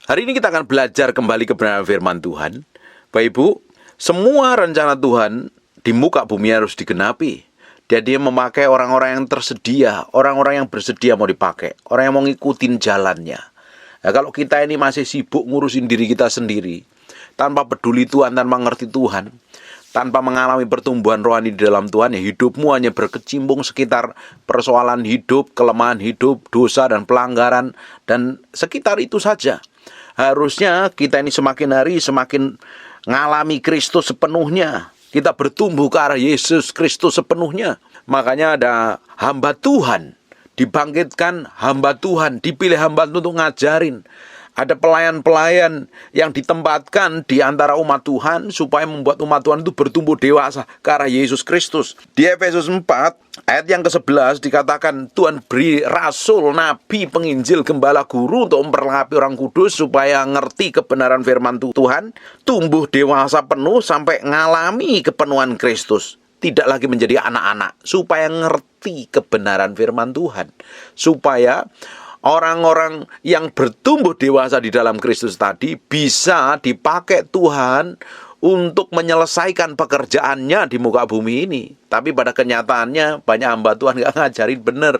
Hari ini kita akan belajar kembali kebenaran firman Tuhan. Bapak Ibu, semua rencana Tuhan di muka bumi harus digenapi. Dia memakai orang-orang yang tersedia, orang-orang yang bersedia mau dipakai, orang yang mau ngikutin jalannya. Nah, kalau kita ini masih sibuk ngurusin diri kita sendiri, tanpa peduli Tuhan, tanpa mengerti Tuhan, tanpa mengalami pertumbuhan rohani di dalam Tuhan, ya hidupmu hanya berkecimpung sekitar persoalan hidup, kelemahan hidup, dosa dan pelanggaran, dan sekitar itu saja. Harusnya kita ini semakin hari semakin ngalami Kristus sepenuhnya. Kita bertumbuh ke arah Yesus Kristus sepenuhnya. Makanya ada hamba Tuhan, dibangkitkan hamba Tuhan, dipilih hamba untuk ngajarin. Ada pelayan-pelayan yang ditempatkan di antara umat Tuhan supaya membuat umat Tuhan itu bertumbuh dewasa ke arah Yesus Kristus. Di Efesus 4 ayat yang ke-11 dikatakan Tuhan beri rasul, nabi, penginjil, gembala, guru untuk memperlengkapi orang kudus supaya ngerti kebenaran firman Tuhan, tumbuh dewasa penuh sampai ngalami kepenuhan Kristus. Tidak lagi menjadi anak-anak, supaya ngerti kebenaran firman Tuhan, supaya orang-orang yang bertumbuh dewasa di dalam Kristus tadi bisa dipakai Tuhan untuk menyelesaikan pekerjaannya di muka bumi ini. Tapi pada kenyataannya banyak hamba Tuhan gak ngajarin benar.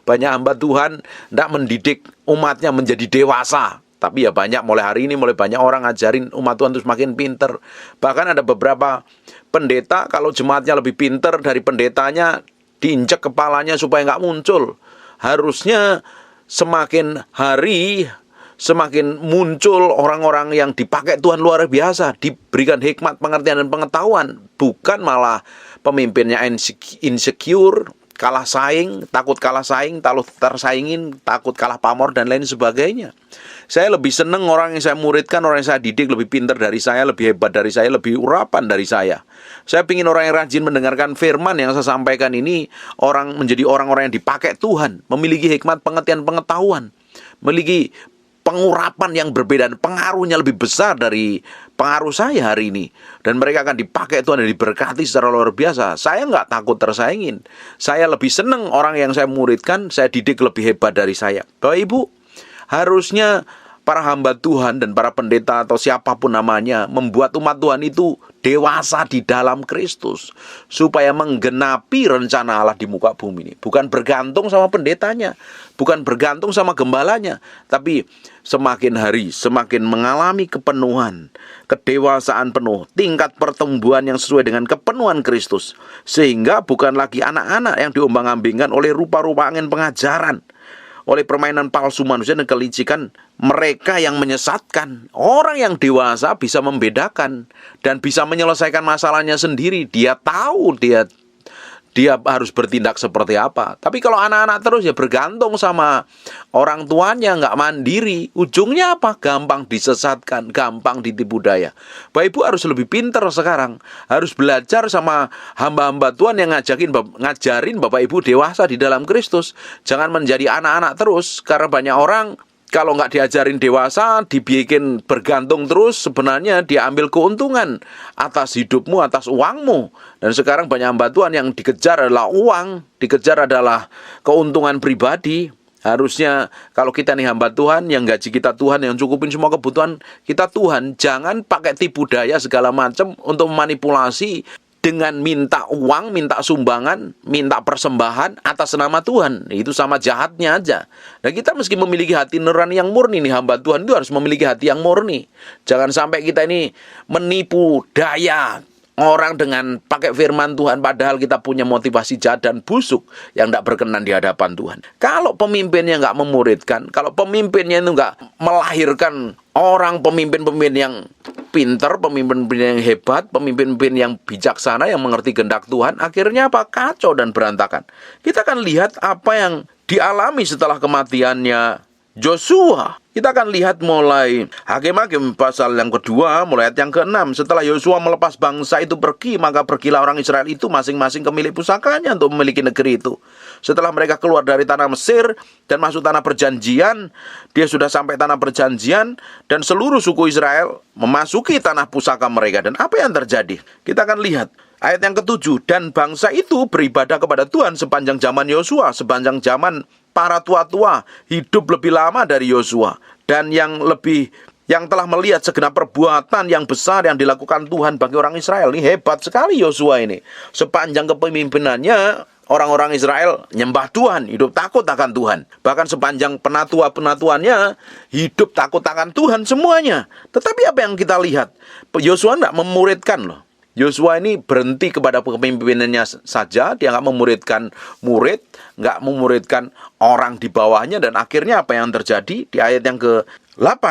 Banyak hamba Tuhan gak mendidik umatnya menjadi dewasa. Tapi ya mulai hari ini mulai banyak orang ngajarin umat Tuhan terus makin pinter. Bahkan ada beberapa pendeta, kalau jemaatnya lebih pinter dari pendetanya, diinjek kepalanya supaya gak muncul. Harusnya semakin hari semakin muncul orang-orang yang dipakai Tuhan luar biasa, diberikan hikmat, pengertian dan pengetahuan, bukan malah pemimpinnya insecure, kalah saing, takut kalah saing, takut tersaingin, takut kalah pamor dan lain sebagainya. Saya lebih senang orang yang saya muridkan, orang yang saya didik lebih pintar dari saya, lebih hebat dari saya, lebih urapan dari saya. Saya ingin orang yang rajin mendengarkan firman yang saya sampaikan ini, menjadi orang-orang yang dipakai Tuhan, memiliki hikmat, pengertian, pengetahuan, memiliki pengurapan yang berbeda, pengaruhnya lebih besar dari pengaruh saya hari ini. Dan mereka akan dipakai Tuhan dan diberkati secara luar biasa. Saya nggak takut tersaingin. Saya lebih senang orang yang saya muridkan, saya didik lebih hebat dari saya. Bapak Ibu, harusnya para hamba Tuhan dan para pendeta atau siapapun namanya membuat umat Tuhan itu dewasa di dalam Kristus supaya menggenapi rencana Allah di muka bumi ini. Bukan bergantung sama pendetanya, bukan bergantung sama gembalanya, tapi semakin hari semakin mengalami kepenuhan, kedewasaan penuh, tingkat pertumbuhan yang sesuai dengan kepenuhan Kristus, sehingga bukan lagi anak-anak yang diombang-ambingkan oleh rupa-rupa angin pengajaran, oleh permainan palsu manusia dan kelicikan mereka yang menyesatkan. Orang yang dewasa bisa membedakan dan bisa menyelesaikan masalahnya sendiri. Dia tahu dia harus bertindak seperti apa. Tapi kalau anak-anak terus ya bergantung sama orang tuanya, nggak mandiri, ujungnya apa? Gampang disesatkan, gampang ditipu daya. Bapak Ibu harus lebih pintar sekarang, harus belajar sama hamba-hamba Tuhan yang ngajarin Bapak Ibu dewasa di dalam Kristus. Jangan menjadi anak-anak terus, karena banyak orang kalau nggak diajarin dewasa, dibikin bergantung terus, sebenarnya dia ambil keuntungan atas hidupmu, atas uangmu. Dan sekarang banyak hamba Tuhan yang dikejar adalah uang, dikejar adalah keuntungan pribadi. Harusnya kalau kita nih hamba Tuhan, yang gaji kita Tuhan, yang cukupin semua kebutuhan kita Tuhan, jangan pakai tipu daya segala macam untuk memanipulasi dengan minta uang, minta sumbangan, minta persembahan atas nama Tuhan. Itu sama jahatnya aja. Dan kita meski memiliki hati nurani yang murni nih, hamba Tuhan itu harus memiliki hati yang murni. Jangan sampai kita ini menipu daya orang dengan pakai firman Tuhan, padahal kita punya motivasi jahat dan busuk yang tidak berkenan di hadapan Tuhan. Kalau pemimpinnya nggak memuridkan, kalau pemimpinnya itu nggak melahirkan orang pemimpin-pemimpin yang pinter, pemimpin-pemimpin yang hebat, pemimpin-pemimpin yang bijaksana, yang mengerti kehendak Tuhan, akhirnya apa? Kacau dan berantakan. Kita akan lihat apa yang dialami setelah kematiannya Yosua. Kita akan lihat mulai Hakim-Hakim pasal yang kedua, mulai ayat yang ke-6. Setelah Yosua melepas bangsa itu pergi, maka pergilah orang Israel itu masing-masing ke milik pusakanya untuk memiliki negeri itu. Setelah mereka keluar dari tanah Mesir dan masuk tanah perjanjian, dia sudah sampai tanah perjanjian dan seluruh suku Israel memasuki tanah pusaka mereka. Dan apa yang terjadi? Kita akan lihat ayat yang ke-7. Dan bangsa itu beribadah kepada Tuhan sepanjang zaman Yosua, sepanjang zaman para tua-tua hidup lebih lama dari Yosua. dan yang telah melihat segenap perbuatan yang besar yang dilakukan Tuhan bagi orang Israel. Ini hebat sekali Yosua ini. Sepanjang kepemimpinannya, orang-orang Israel nyembah Tuhan, hidup takut akan Tuhan. Bahkan sepanjang penatua-penatuannya, hidup takut akan Tuhan semuanya. Tetapi apa yang kita lihat? Yosua tidak memuridkan loh. Yosua ini berhenti kepada kepemimpinannya saja. Dia nggak memuridkan murid, nggak memuridkan orang di bawahnya. Dan akhirnya apa yang terjadi? Di ayat yang ke-8.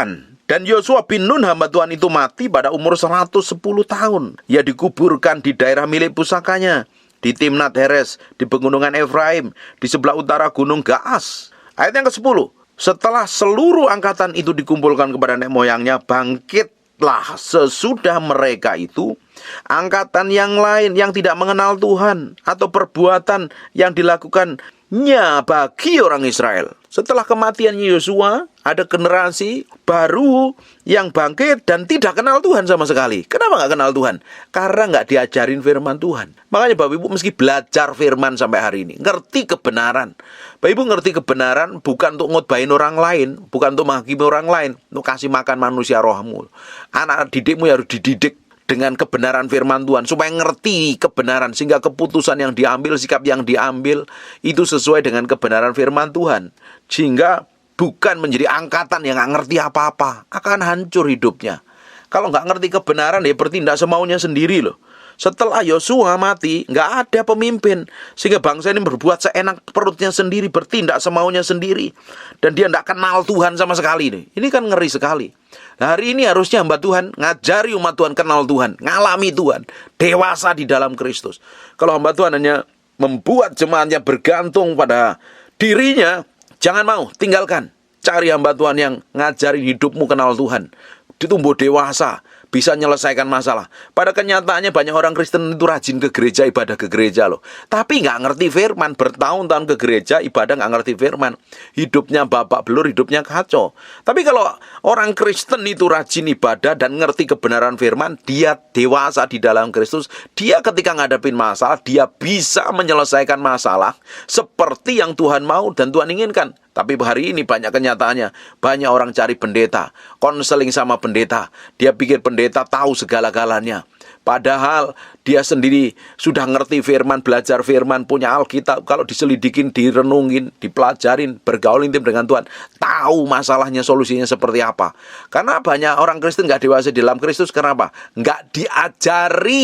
Dan Yosua bin Nun hamba Tuhan itu mati pada umur 110 tahun. Ia dikuburkan di daerah milik pusakanya, di Timnat Heres, di pegunungan Efraim, di sebelah utara gunung Gaas. Ayat yang ke-10. Setelah seluruh angkatan itu dikumpulkan kepada nenek moyangnya, bangkitlah sesudah mereka itu angkatan yang lain yang tidak mengenal Tuhan atau perbuatan yang dilakukannya bagi orang Israel. Setelah kematian Yosua, ada generasi baru yang bangkit dan tidak kenal Tuhan sama sekali. Kenapa nggak kenal Tuhan? Karena nggak diajarin firman Tuhan. Makanya Bapak Ibu mesti belajar firman sampai hari ini. Ngerti kebenaran. Bapak Ibu ngerti kebenaran bukan untuk ngutbahin orang lain, bukan untuk menghakimi orang lain, untuk kasih makan manusia rohmu. Anak didikmu harus dididik dengan kebenaran firman Tuhan, supaya ngerti kebenaran, sehingga keputusan yang diambil, sikap yang diambil, itu sesuai dengan kebenaran firman Tuhan. Sehingga bukan menjadi angkatan yang nggak ngerti apa-apa, akan hancur hidupnya. Kalau nggak ngerti kebenaran, dia bertindak semaunya sendiri loh. Setelah Yosua mati, nggak ada pemimpin, sehingga bangsa ini berbuat seenak perutnya sendiri, bertindak semaunya sendiri, dan dia nggak kenal Tuhan sama sekali nih. Ini kan ngeri sekali. Nah, hari ini harusnya hamba Tuhan ngajari umat Tuhan kenal Tuhan, ngalami Tuhan, dewasa di dalam Kristus. Kalau hamba Tuhan hanya membuat jemaatnya bergantung pada dirinya, jangan mau, tinggalkan. Cari hamba Tuhan yang ngajarin hidupmu kenal Tuhan, ditumbuh dewasa, bisa menyelesaikan masalah. Pada kenyataannya banyak orang Kristen itu rajin ke gereja, ibadah ke gereja loh. Tapi nggak ngerti firman, bertahun-tahun ke gereja, ibadah nggak ngerti firman. Hidupnya babak belur, hidupnya kacau. Tapi kalau orang Kristen itu rajin ibadah dan ngerti kebenaran firman, dia dewasa di dalam Kristus. Dia ketika ngadepin masalah, dia bisa menyelesaikan masalah seperti yang Tuhan mau dan Tuhan inginkan. Tapi hari ini banyak kenyataannya, banyak orang cari pendeta, konseling sama pendeta. Dia pikir pendeta tahu segala-galanya. Padahal dia sendiri sudah ngerti firman, belajar firman, punya Alkitab. Kalau diselidikin, direnungin, dipelajarin, bergaul intim dengan Tuhan, tahu masalahnya, solusinya seperti apa. Karena banyak orang Kristen nggak dewasa di dalam Kristus. Kenapa? Nggak diajari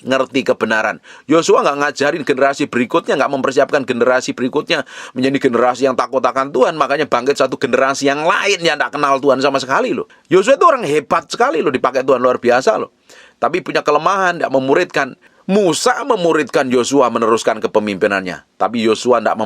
ngerti kebenaran. Yosua nggak ngajarin generasi berikutnya, nggak mempersiapkan generasi berikutnya menjadi generasi yang takut akan Tuhan. Makanya bangkit satu generasi yang lain yang nggak kenal Tuhan sama sekali loh. Yosua itu orang hebat sekali loh, dipakai Tuhan luar biasa loh. Tapi punya kelemahan, tidak memuridkan. Musa memuridkan Yosua meneruskan kepemimpinannya. Tapi Yosua nggak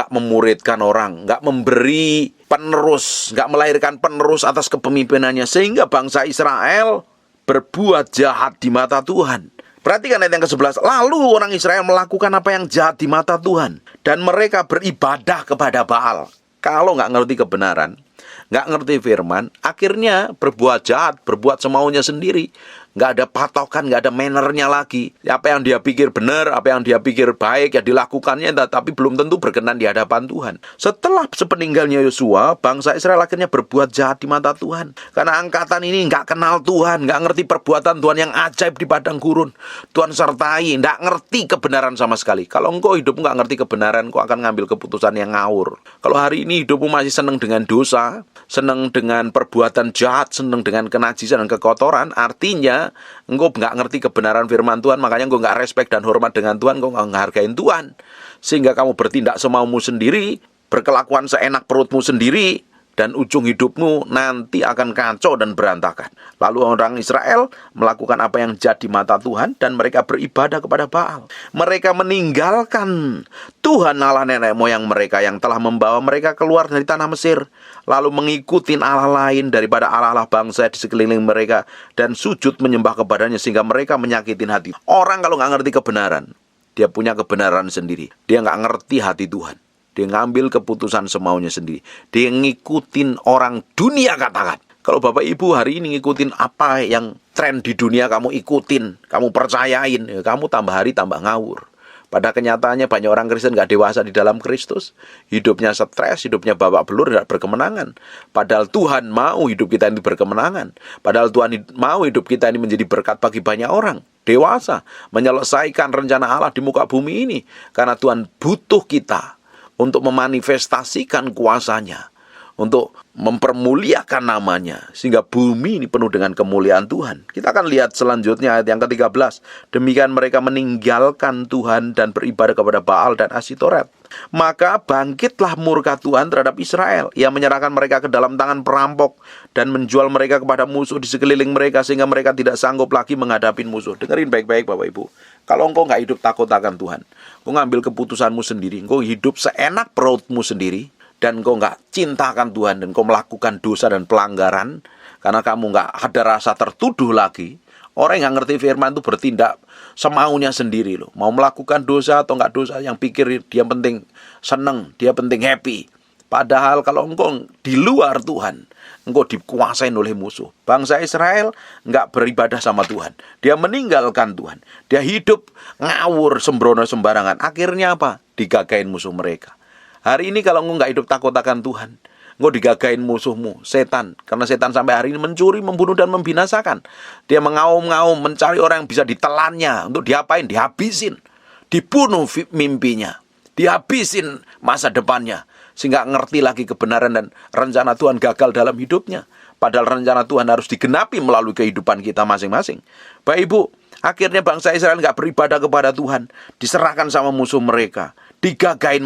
memuridkan orang, nggak memberi penerus, nggak melahirkan penerus atas kepemimpinannya. Sehingga bangsa Israel berbuat jahat di mata Tuhan. Perhatikan ayat yang ke-11. Lalu orang Israel melakukan apa yang jahat di mata Tuhan, dan mereka beribadah kepada Baal. Kalau nggak ngerti kebenaran, nggak ngerti firman, akhirnya berbuat jahat, berbuat semaunya sendiri. Nggak ada patokan, nggak ada mannernya lagi. Apa yang dia pikir benar, apa yang dia pikir baik, ya dilakukannya, tapi belum tentu berkenan di hadapan Tuhan. Setelah sepeninggalnya Yosua, bangsa Israel akhirnya berbuat jahat di mata Tuhan. Karena angkatan ini nggak kenal Tuhan, nggak ngerti perbuatan Tuhan yang ajaib di padang gurun. Tuhan sertai, nggak ngerti kebenaran sama sekali. Kalau engkau hidupmu nggak ngerti kebenaran, engkau akan ngambil keputusan yang ngawur. Kalau hari ini hidupmu masih senang dengan dosa, senang dengan perbuatan jahat, senang dengan kenajisan dan kekotoran, artinya engkau nggak ngerti kebenaran firman Tuhan, makanya engkau nggak respect dan hormat dengan Tuhan, engkau nggak menghargain Tuhan, sehingga kamu bertindak semaumu sendiri, berkelakuan seenak perutmu sendiri, dan ujung hidupmu nanti akan kacau dan berantakan. Lalu orang Israel melakukan apa yang jahat di mata Tuhan, dan mereka beribadah kepada Baal. Mereka meninggalkan Tuhan Allah nenek moyang mereka yang telah membawa mereka keluar dari tanah Mesir, lalu mengikuti Allah lain daripada Allah-Allah bangsa di sekeliling mereka, dan sujud menyembah kepadanya, sehingga mereka menyakitin hati. Orang kalau nggak ngerti kebenaran, dia punya kebenaran sendiri. Dia nggak ngerti hati Tuhan. Dia ngambil keputusan semaunya sendiri. Dia ngikutin orang dunia, katakan. Kalau Bapak Ibu hari ini ngikutin apa yang tren di dunia, kamu ikutin, kamu percayain, ya kamu tambah hari tambah ngawur. Pada kenyataannya banyak orang Kristen nggak dewasa di dalam Kristus. Hidupnya stres, hidupnya babak belur, tidak berkemenangan. Padahal Tuhan mau hidup kita ini berkemenangan. Padahal Tuhan mau hidup kita ini menjadi berkat bagi banyak orang. Dewasa, menyelesaikan rencana Allah di muka bumi ini. Karena Tuhan butuh kita untuk memanifestasikan kuasanya, untuk mempermuliakan namanya, sehingga bumi ini penuh dengan kemuliaan Tuhan. Kita akan lihat selanjutnya ayat yang ke-13. Demikian mereka meninggalkan Tuhan dan beribadah kepada Baal dan Asitoret. Maka bangkitlah murka Tuhan terhadap Israel. Ia menyerahkan mereka ke dalam tangan perampok dan menjual mereka kepada musuh di sekeliling mereka, sehingga mereka tidak sanggup lagi menghadapi musuh. Dengerin baik-baik Bapak Ibu. Kalau engkau nggak hidup takut akan Tuhan, engkau ngambil keputusanmu sendiri, engkau hidup seenak perutmu sendiri, dan engkau nggak cinta akan Tuhan, dan engkau melakukan dosa dan pelanggaran, karena kamu nggak ada rasa tertuduh lagi. Orang yang nggak ngerti firman itu bertindak semaunya sendiri loh. Mau melakukan dosa atau nggak dosa, yang pikir dia penting seneng, dia penting happy. Padahal kalau engkau di luar Tuhan, engkau dikuasain oleh musuh. Bangsa Israel nggak beribadah sama Tuhan. Dia meninggalkan Tuhan. Dia hidup ngawur, sembrono, sembarangan. Akhirnya apa? Digagain musuh mereka. Hari ini kalau engkau nggak hidup takut akan Tuhan, engkau digagain musuhmu, setan. Karena setan sampai hari ini mencuri, membunuh, dan membinasakan. Dia mengaum-ngaum, mencari orang yang bisa ditelannya. Untuk diapain? Dihabisin. Dibunuh mimpinya. Dihabisin masa depannya. Sehingga ngerti lagi kebenaran dan rencana Tuhan gagal dalam hidupnya. Padahal rencana Tuhan harus digenapi melalui kehidupan kita masing-masing. Bapak Ibu, akhirnya bangsa Israel nggak beribadah kepada Tuhan. Diserahkan sama musuh mereka. Digagain,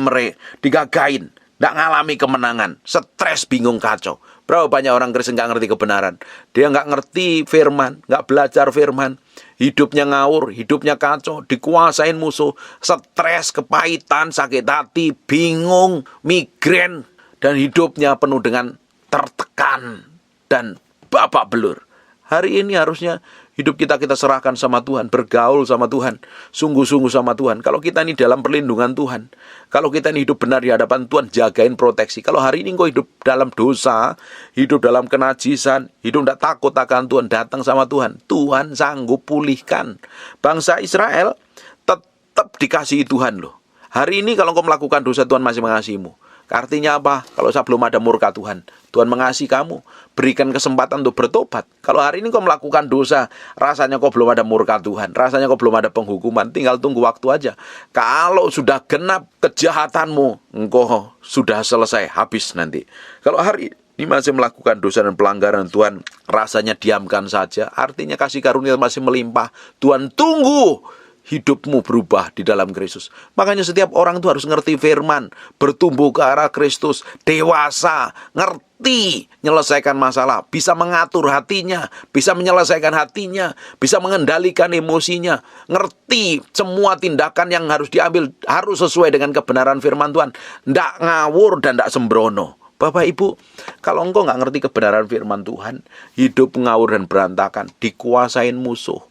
nggak ngalami kemenangan, stres, bingung, kacau. Berapa banyak orang Kristen nggak ngerti kebenaran? Dia nggak ngerti firman, nggak belajar firman, hidupnya ngawur, hidupnya kacau, dikuasain musuh, stres, kepahitan, sakit hati, bingung, migrain, dan hidupnya penuh dengan tertekan dan babak belur. Hari ini harusnya hidup kita serahkan sama Tuhan, bergaul sama Tuhan, sungguh-sungguh sama Tuhan. Kalau kita ini dalam perlindungan Tuhan, kalau kita ini hidup benar di hadapan Tuhan, jagain proteksi. Kalau hari ini kau hidup dalam dosa, hidup dalam kenajisan, hidup tidak takut akan Tuhan, datang sama Tuhan, Tuhan sanggup pulihkan. Bangsa Israel tetap dikasihi Tuhan loh. Hari ini kalau kau melakukan dosa, Tuhan masih mengasihimu. Artinya apa? Kalau sebelum ada murka Tuhan, Tuhan mengasihi kamu, berikan kesempatan untuk bertobat. Kalau hari ini kau melakukan dosa, rasanya kau belum ada murka Tuhan, rasanya kau belum ada penghukuman, tinggal tunggu waktu aja. Kalau sudah genap kejahatanmu, engkau sudah selesai, habis nanti. Kalau hari ini masih melakukan dosa dan pelanggaran, Tuhan rasanya diamkan saja, artinya kasih karunia masih melimpah. Tuhan tunggu hidupmu berubah di dalam Kristus. Makanya setiap orang itu harus ngerti firman, bertumbuh ke arah Kristus, dewasa, ngerti, menyelesaikan masalah, bisa mengatur hatinya, bisa menyelesaikan hatinya, bisa mengendalikan emosinya, ngerti semua tindakan yang harus diambil harus sesuai dengan kebenaran firman Tuhan, ndak ngawur dan ndak sembrono. Bapak Ibu, kalau engkau nggak ngerti kebenaran firman Tuhan, hidup ngawur dan berantakan, dikuasain musuh,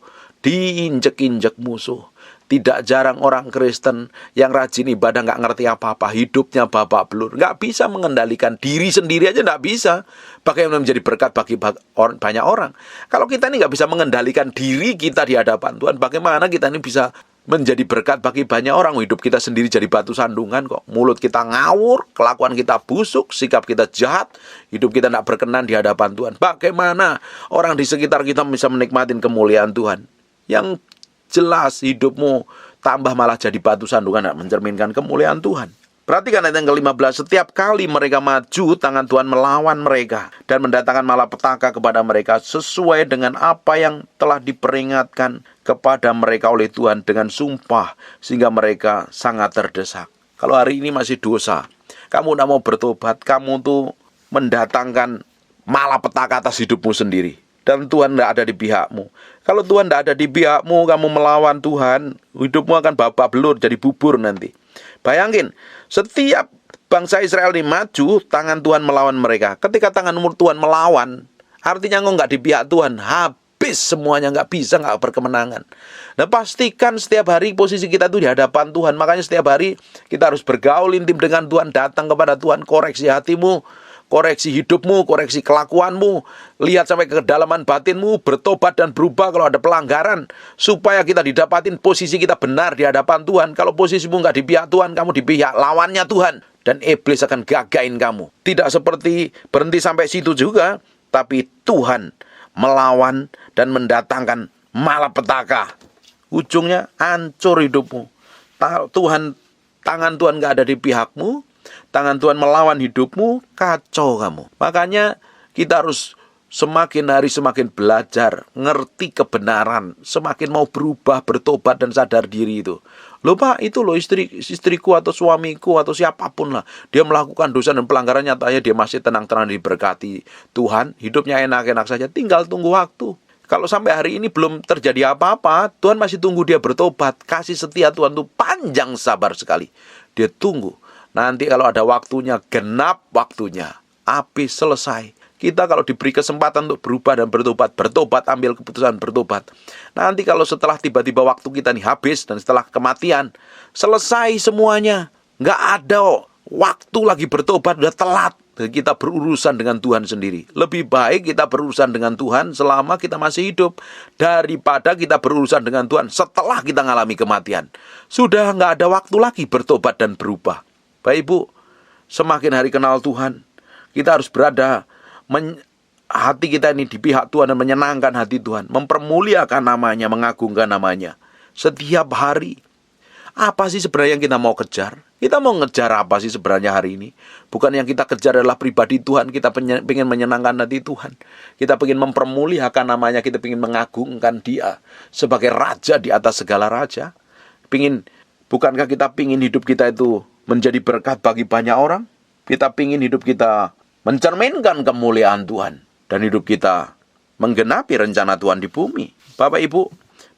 diinjek-injek musuh. Tidak jarang orang Kristen yang rajin ibadah nggak ngerti apa-apa, hidupnya babak belur, nggak bisa mengendalikan diri sendiri aja, nggak bisa. Bagaimana menjadi berkat bagi banyak orang? Kalau kita ini nggak bisa mengendalikan diri kita di hadapan Tuhan, bagaimana kita ini bisa menjadi berkat bagi banyak orang? Hidup kita sendiri jadi batu sandungan kok. Mulut kita ngawur, kelakuan kita busuk, sikap kita jahat, hidup kita tidak berkenan di hadapan Tuhan. Bagaimana orang di sekitar kita bisa menikmati kemuliaan Tuhan? Yang jelas hidupmu tambah malah jadi batu sandungan, tidak mencerminkan kemuliaan Tuhan. Perhatikan ayat yang ke-15. Setiap kali mereka maju, tangan Tuhan melawan mereka dan mendatangkan malapetaka kepada mereka sesuai dengan apa yang telah diperingatkan kepada mereka oleh Tuhan dengan sumpah, sehingga mereka sangat terdesak. Kalau hari ini masih dosa, kamu tidak mau bertobat, kamu tuh mendatangkan malapetaka atas hidupmu sendiri. Dan Tuhan tidak ada di pihakmu. Kalau Tuhan tidak ada di pihakmu, kamu melawan Tuhan, hidupmu akan babak belur, jadi bubur nanti. Bayangin, setiap bangsa Israel ini maju, tangan Tuhan melawan mereka. Ketika tangan Tuhan melawan, artinya engkau nggak di pihak Tuhan, habis semuanya, nggak bisa, nggak berkemenangan. Nah, pastikan setiap hari posisi kita itu di hadapan Tuhan. Makanya setiap hari kita harus bergaul intim dengan Tuhan, datang kepada Tuhan, koreksi hatimu, koreksi hidupmu, koreksi kelakuanmu, lihat sampai ke kedalaman batinmu, bertobat dan berubah kalau ada pelanggaran, supaya kita didapatin posisi kita benar di hadapan Tuhan. Kalau posisimu nggak di pihak Tuhan, kamu di pihak lawannya Tuhan, dan iblis akan gagain kamu. Tidak seperti berhenti sampai situ juga, tapi Tuhan melawan dan mendatangkan malapetaka. Ujungnya hancur hidupmu. Tangan Tuhan nggak ada di pihakmu, tangan Tuhan melawan hidupmu, kacau kamu. Makanya kita harus semakin hari semakin belajar, ngerti kebenaran, semakin mau berubah, bertobat dan sadar diri itu. Loh Pak, itu loh istriku atau suamiku atau siapapun lah, dia melakukan dosa dan pelanggaran, nyatanya dia masih tenang-tenang diberkati Tuhan, hidupnya enak-enak saja, tinggal tunggu waktu. Kalau sampai hari ini belum terjadi apa-apa, Tuhan masih tunggu dia bertobat. Kasih setia Tuhan itu panjang sabar sekali. Dia tunggu. Nanti kalau ada waktunya, genap waktunya, habis, selesai. Kita kalau diberi kesempatan untuk berubah dan bertobat, ambil keputusan bertobat. Nanti kalau setelah tiba-tiba waktu kita nih habis, dan setelah kematian, selesai semuanya. Nggak ada waktu lagi bertobat, udah telat. Dan kita berurusan dengan Tuhan sendiri. Lebih baik kita berurusan dengan Tuhan selama kita masih hidup, daripada kita berurusan dengan Tuhan setelah kita mengalami kematian. Sudah nggak ada waktu lagi bertobat dan berubah. Bapak Ibu, semakin hari kenal Tuhan, kita harus berada hati kita ini di pihak Tuhan dan menyenangkan hati Tuhan, mempermuliakan namanya, mengagungkan namanya. Setiap hari, apa sih sebenarnya yang kita mau kejar? Kita mau ngejar apa sih sebenarnya hari ini? Bukan yang kita kejar adalah pribadi Tuhan. Kita pengen menyenangkan hati Tuhan. Kita pengen mempermuliakan namanya. Kita pengen mengagungkan Dia sebagai Raja di atas segala raja. Bukankah kita pengen hidup kita itu menjadi berkat bagi banyak orang? Kita pengen hidup kita mencerminkan kemuliaan Tuhan. Dan hidup kita menggenapi rencana Tuhan di bumi. Bapak Ibu,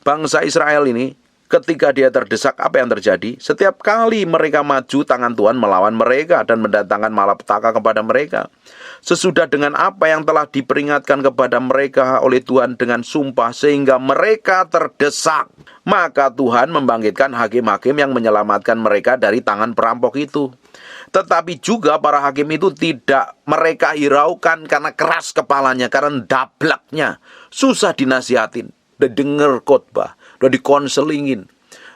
bangsa Israel ini, ketika dia terdesak, apa yang terjadi? Setiap kali mereka maju, tangan Tuhan melawan mereka dan mendatangkan malapetaka kepada mereka. Sesudah dengan apa yang telah diperingatkan kepada mereka oleh Tuhan dengan sumpah, sehingga mereka terdesak. Maka Tuhan membangkitkan hakim-hakim yang menyelamatkan mereka dari tangan perampok itu. Tetapi juga para hakim itu tidak mereka hiraukan karena keras kepalanya, karena dablaknya. Susah dinasihatin, udah denger khotbah, udah dikonselingin,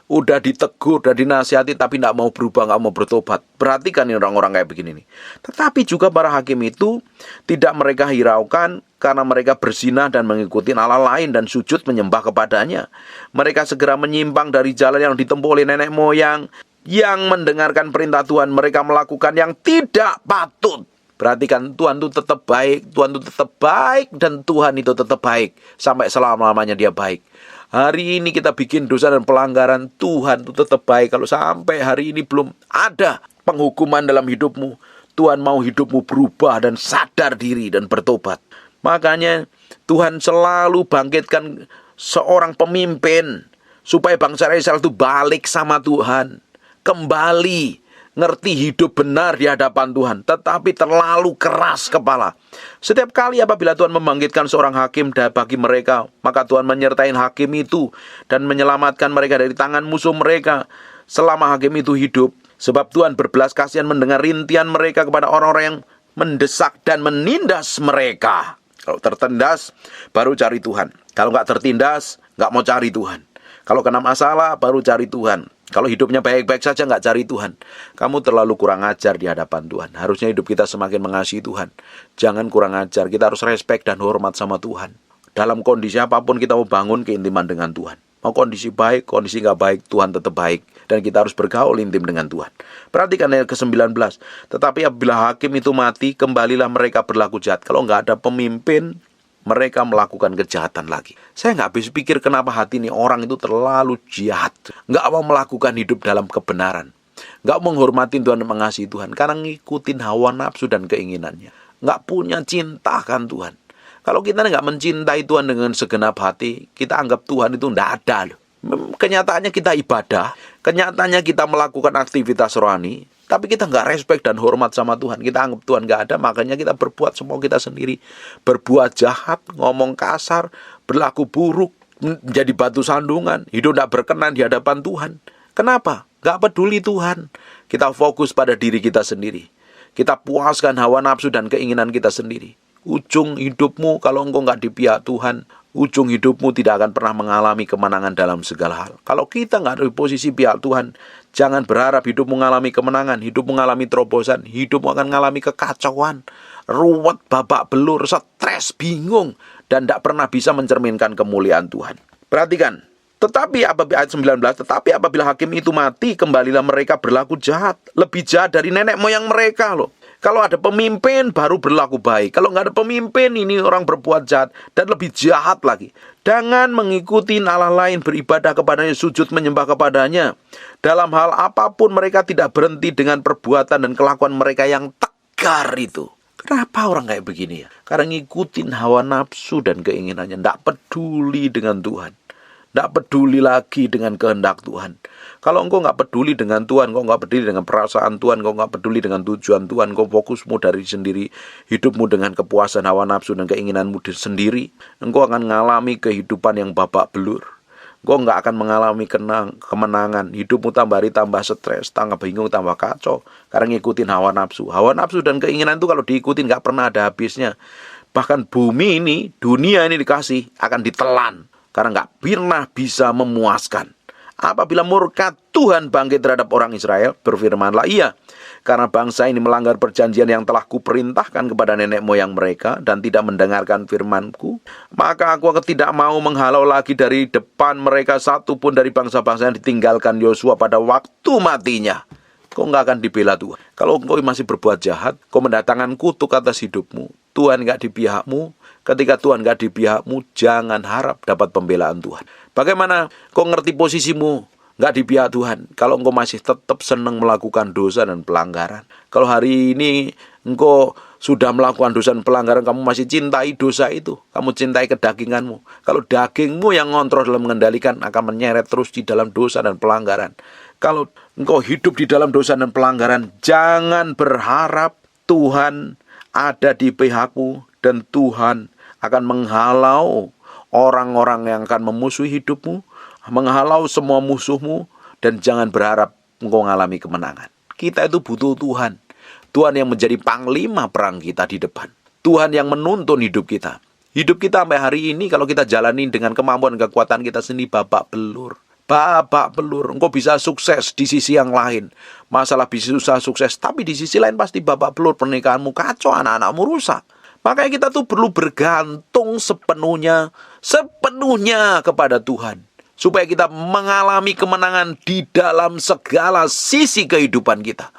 udah ditegur, udah dinasihati, tapi tidak mau berubah, nggak mau bertobat. Perhatikan ini orang-orang kayak begini nih. Tetapi juga para hakim itu tidak mereka hiraukan karena mereka berzinah dan mengikuti Allah lain dan sujud menyembah kepadanya. Mereka segera menyimpang dari jalan yang ditempuh oleh nenek moyang, yang mendengarkan perintah Tuhan, mereka melakukan yang tidak patut. Perhatikan, Tuhan itu tetap baik, Tuhan itu tetap baik, dan Tuhan itu tetap baik sampai selama-lamanya Dia baik. Hari ini kita bikin dosa dan pelanggaran, Tuhan itu tetap baik. Kalau sampai hari ini belum ada penghukuman dalam hidupmu, Tuhan mau hidupmu berubah dan sadar diri dan bertobat. Makanya Tuhan selalu bangkitkan seorang pemimpin supaya bangsa Israel itu balik sama Tuhan, kembali ngerti hidup benar di hadapan Tuhan, tetapi terlalu keras kepala. Setiap kali apabila Tuhan membangkitkan seorang hakim bagi mereka, maka Tuhan menyertai hakim itu dan menyelamatkan mereka dari tangan musuh mereka selama hakim itu hidup. Sebab Tuhan berbelas kasihan mendengar rintihan mereka kepada orang-orang yang mendesak dan menindas mereka. Kalau tertindas, baru cari Tuhan. Kalau nggak tertindas, nggak mau cari Tuhan. Kalau kena masalah, baru cari Tuhan. Kalau hidupnya baik-baik saja nggak cari Tuhan, kamu terlalu kurang ajar di hadapan Tuhan. Harusnya hidup kita semakin mengasihi Tuhan. Jangan kurang ajar, kita harus respect dan hormat sama Tuhan. Dalam kondisi apapun kita mau bangun keintiman dengan Tuhan. Mau kondisi baik, kondisi nggak baik, Tuhan tetap baik. Dan kita harus bergaul intim dengan Tuhan. Perhatikan ayat ke-19. Tetapi apabila hakim itu mati, kembalilah mereka berlaku jahat. Kalau nggak ada pemimpin, mereka melakukan kejahatan lagi. Saya nggak habis pikir kenapa hati ini orang itu terlalu jahat. Nggak mau melakukan hidup dalam kebenaran. Nggak menghormati Tuhan dan mengasihi Tuhan. Karena ngikutin hawa nafsu dan keinginannya. Nggak punya cinta kan Tuhan. Kalau kita nggak mencintai Tuhan dengan segenap hati, kita anggap Tuhan itu nggak ada loh. Kenyataannya kita ibadah. Kenyataannya kita melakukan aktivitas rohani. Tapi kita nggak respect dan hormat sama Tuhan. Kita anggap Tuhan nggak ada, makanya kita berbuat semua kita sendiri. Berbuat jahat, ngomong kasar, berlaku buruk, menjadi batu sandungan. Hidup nggak berkenan di hadapan Tuhan. Kenapa? Nggak peduli Tuhan. Kita fokus pada diri kita sendiri. Kita puaskan hawa nafsu dan keinginan kita sendiri. Ujung hidupmu kalau engkau nggak di pihak Tuhan, ujung hidupmu tidak akan pernah mengalami kemenangan dalam segala hal. Kalau kita nggak ada di posisi pihak Tuhan, jangan berharap hidup mengalami kemenangan, hidup mengalami terobosan, hidup akan mengalami kekacauan, ruwet, babak belur, stres, bingung, dan tidak pernah bisa mencerminkan kemuliaan Tuhan. Perhatikan, tetapi apabila ayat 19, tetapi apabila hakim itu mati, kembalilah mereka berlaku jahat, lebih jahat dari nenek moyang mereka loh. Kalau ada pemimpin baru berlaku baik. Kalau nggak ada pemimpin, ini orang berbuat jahat dan lebih jahat lagi. Jangan mengikuti Allah lain, beribadah kepadanya, sujud menyembah kepadanya. Dalam hal apapun mereka tidak berhenti dengan perbuatan dan kelakuan mereka yang tegar itu. Kenapa orang kayak begini ya? Karena ngikutin hawa nafsu dan keinginannya. Nggak peduli dengan Tuhan. Nggak peduli lagi dengan kehendak Tuhan. Kalau engkau nggak peduli dengan Tuhan, engkau nggak peduli dengan perasaan Tuhan, engkau nggak peduli dengan tujuan Tuhan, engkau fokusmu dari sendiri, hidupmu dengan kepuasan hawa nafsu dan keinginanmu sendiri, engkau akan mengalami kehidupan yang babak belur. Engkau nggak akan mengalami kemenangan. Hidupmu tambah hari tambah stres, tambah bingung, tambah kacau. Karena ngikutin hawa nafsu. Hawa nafsu dan keinginan itu kalau diikutin nggak pernah ada habisnya. Bahkan bumi ini, dunia ini dikasih, akan ditelan. Karena nggak pernah bisa memuaskan. Apabila murka Tuhan bangkit terhadap orang Israel, berfirmanlah ia, karena bangsa ini melanggar perjanjian yang telah kuperintahkan kepada nenek moyang mereka dan tidak mendengarkan firmanku, maka aku tidak mau menghalau lagi dari depan mereka satu pun dari bangsa-bangsa yang ditinggalkan Yosua pada waktu matinya. Kau nggak akan dibela Tuhan. Kalau kau masih berbuat jahat, kau mendatangkan kutuk atas hidupmu. Tuhan nggak di pihakmu. Ketika Tuhan nggak di pihakmu, jangan harap dapat pembelaan Tuhan. Bagaimana kau ngerti posisimu nggak di pihak Tuhan? Kalau engkau masih tetap senang melakukan dosa dan pelanggaran. Kalau hari ini engkau sudah melakukan dosa dan pelanggaran, kamu masih cintai dosa itu. Kamu cintai kedaginganmu. Kalau dagingmu yang ngontrol dalam mengendalikan, akan menyeret terus di dalam dosa dan pelanggaran. Kalau engkau hidup di dalam dosa dan pelanggaran, jangan berharap Tuhan ada di pihakmu dan Tuhan akan menghalau orang-orang yang akan memusuhi hidupmu, menghalau semua musuhmu, dan jangan berharap engkau mengalami kemenangan. Kita itu butuh Tuhan. Tuhan yang menjadi panglima perang kita di depan. Tuhan yang menuntun hidup kita. Hidup kita sampai hari ini kalau kita jalani dengan kemampuan dan kekuatan kita sendiri, babak belur. Babak belur. Engkau bisa sukses di sisi yang lain. Masalah bisa susah sukses, tapi di sisi lain pasti babak belur. Pernikahanmu kacau, anak-anakmu rusak. Makanya kita tuh perlu bergantung sepenuhnya kepada Tuhan. Supaya kita mengalami kemenangan di dalam segala sisi kehidupan kita.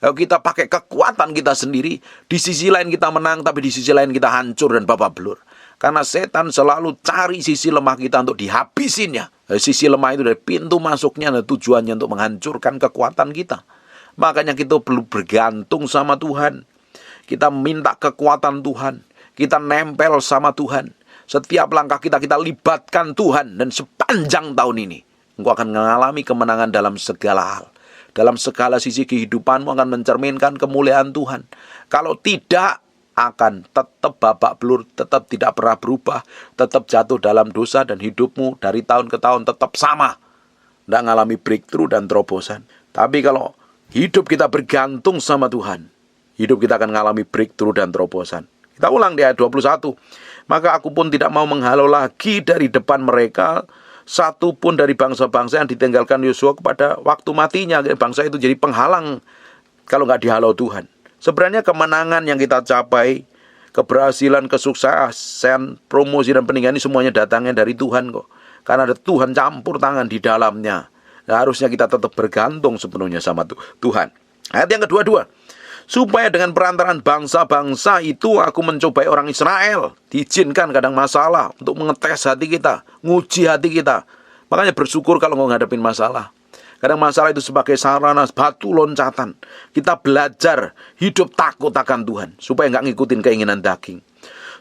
Kalau kita pakai kekuatan kita sendiri, di sisi lain kita menang, tapi di sisi lain kita hancur dan babak belur. Karena setan selalu cari sisi lemah kita untuk dihabisinnya. Sisi lemah itu dari pintu masuknya dan tujuannya untuk menghancurkan kekuatan kita. Makanya kita perlu bergantung sama Tuhan. Kita minta kekuatan Tuhan. Kita nempel sama Tuhan. Setiap langkah kita libatkan Tuhan. Dan sepanjang tahun ini, engkau akan mengalami kemenangan dalam segala hal. Dalam segala sisi kehidupanmu akan mencerminkan kemuliaan Tuhan. Kalau tidak, akan tetap babak belur, tetap tidak pernah berubah, tetap jatuh dalam dosa, dan hidupmu dari tahun ke tahun tetap sama. Tidak mengalami breakthrough dan terobosan. Tapi kalau hidup kita bergantung sama Tuhan, hidup kita akan mengalami breakthrough dan terobosan. Kita ulang di ayat 21. Maka aku pun tidak mau menghalau lagi dari depan mereka satu pun dari bangsa-bangsa yang ditinggalkan Yosua kepada waktu matinya. Bangsa itu jadi penghalang kalau nggak dihalau Tuhan. Sebenarnya kemenangan yang kita capai, keberhasilan, kesuksesan, promosi dan peninggalan ini semuanya datangnya dari Tuhan kok. Karena ada Tuhan campur tangan di dalamnya. Nah, harusnya kita tetap bergantung sepenuhnya sama Tuhan. Ayat yang kedua. Supaya dengan perantaraan bangsa-bangsa itu aku mencobai orang Israel. Diizinkan kadang masalah untuk mengetes hati kita, nguji hati kita. Makanya bersyukur kalau mau ngadepin masalah. Kadang masalah itu sebagai sarana, batu loncatan. Kita belajar hidup takut akan Tuhan. Supaya nggak ngikutin keinginan daging.